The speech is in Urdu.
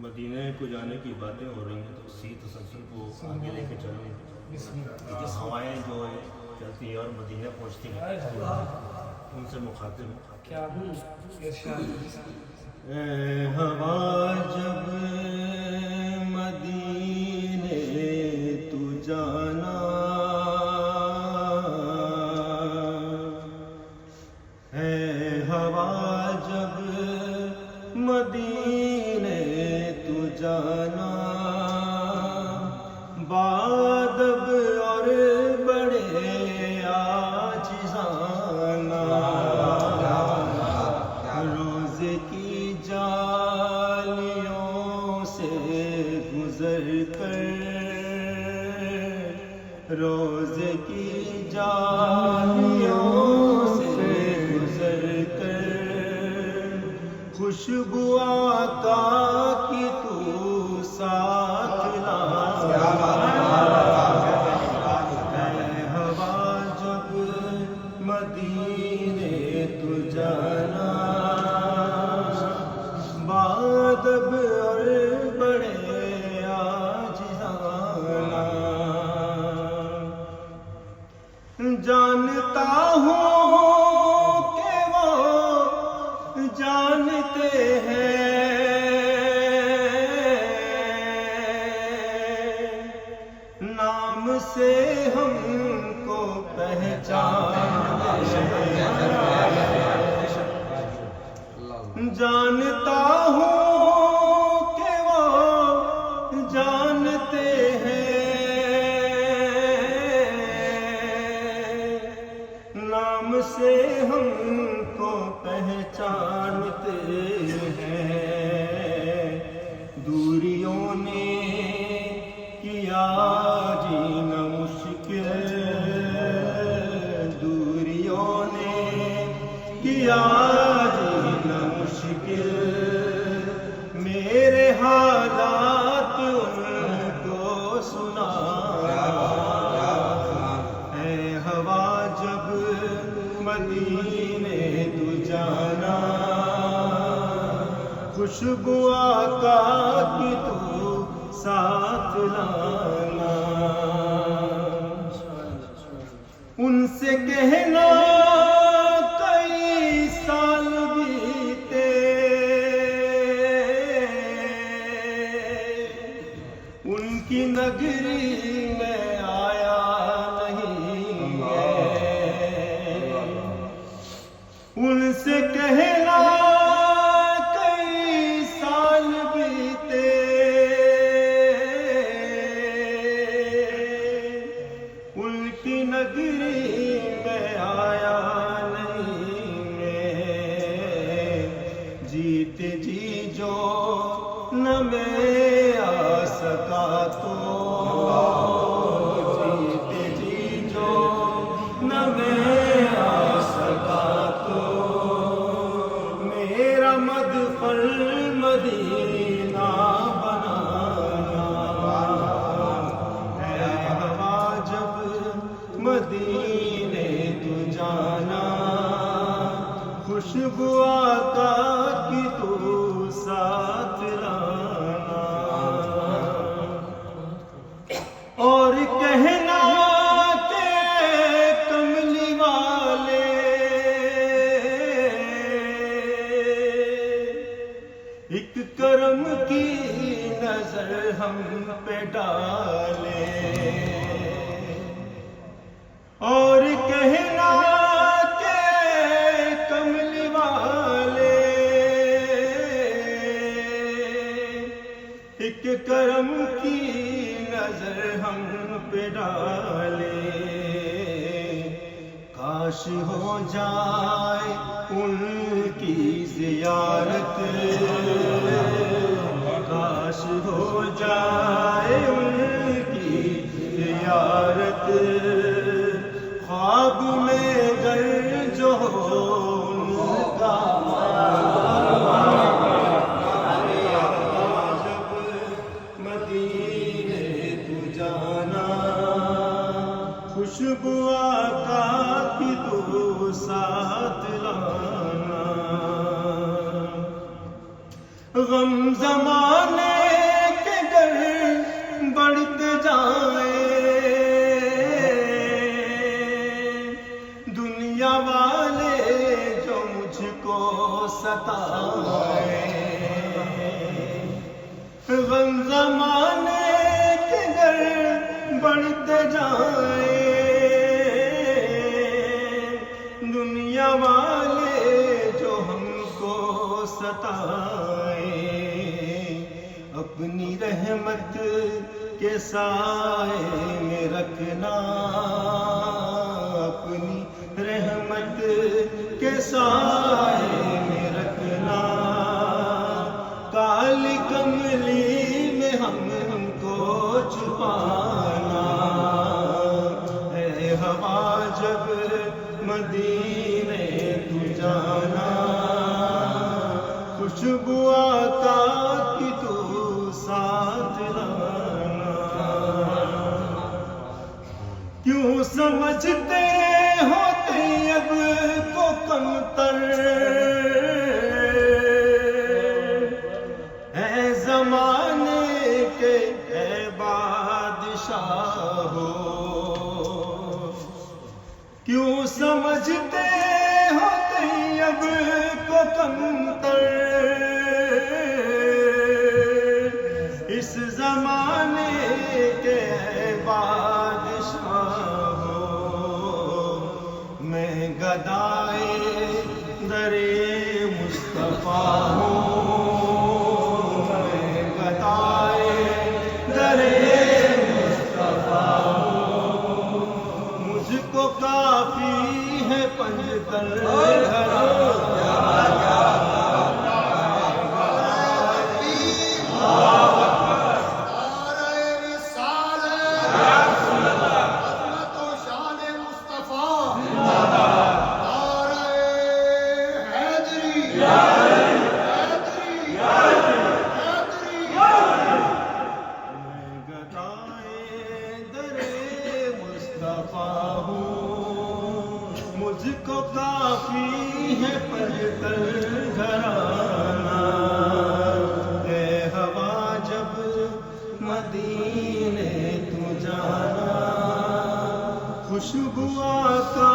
مدینے کو جانے کی باتیں ہو رہی ہیں تو اسی تسلسل کو آگے لے کے چلیں. جس ہوائیں جو چلتی ہیں اور مدینہ پہنچتی ہیں ان سے مخاطب کیا اے ہوا جب مدینے تو جانا، اے ہوا جب مدینے تو جانا، بادب اور بڑے عاجزانہ، روزے کی جالیوں سے گزر کر، روزے کی جالیوں سے گزر کر، خوشبو آقا کی تو ساتھ لا. اے ہوا جب مدینے تو جانا، بادب اور بڑے عاجزانہ، جانتا ہوں کہ وہ جانتے ہیں، نام سے ہم کو پہچانتے ہیں، جانتا ہوں کہ وہ جانتے ہیں، نام سے ہم کو پہچانتے ہیں، دوریوں نے کیا جینا مشکل، دوریوں نے کیا جینا مشکل، میرے حالات ان کو سنایا. اے ہوا جب مدینے تو جانا، خوشبو آقا کی تو ساتھ لانا، ان سے کہنا کئی سال بیتے، ان کی نگری میں آیا نہیں ہے، ان سے کہنا کئی سال بیتے، ان کی نگری میں آیا نہیں ہے، جیتے جی جو نہ میں آ سکا تو، جیتے جی جو نہ میں آ سکا تو، میرا مدخل مدینہ بنانا. اے ہوا جب مدینے تو جانا، خوشبو آقا کی تو ساتھ لانا، اور کہنا کہ کملی والے ایک کرم کی نظر ہم پہ ڈالے، اور کہنا کہ کملی والے ایک کرم کی نظر ہم پہ ڈالے، کاش ہو جائے ان کی زیارت، کاش ہو جائے ان کی زیارت، خواب میں گر جو ہو ان کا جب مدینے تو جانا، خوشبو آقا کی تو ساتھ لانا، زمانے کے گر بڑھتے جائیں، دنیا والے جو مجھ کو ستائیں، غم زمانے کے گر بڑھتے جائیں، دنیا والے جو ہم کو ستائیں، اپنی رحمت کے سائے میں رکھنا، اپنی رحمت کے سائے میں رکھنا، کالی کملی میں ہم کو چھپانا، اے ہوا جب مدینے تو جانا، خوشبو آقا کی تو ساتھ لانا، کیوں سمجھتے ہو طیب کو کمتر، اے زمانے کے اے بادشاہ ہو، کیوں سمجھتے ہو طیب کو کمتر، اس زمانے کے اے بادشاہ ہو، میں گدائے در مصطفیٰ ہوں، میں گدائے در مصطفیٰ ہوں، مجھ کو کافی ہے پنج کر مجھ کو کافی ہے پنج کر گھرانا، اے ہوا جب مدینے تو جانا، خوشبو آقا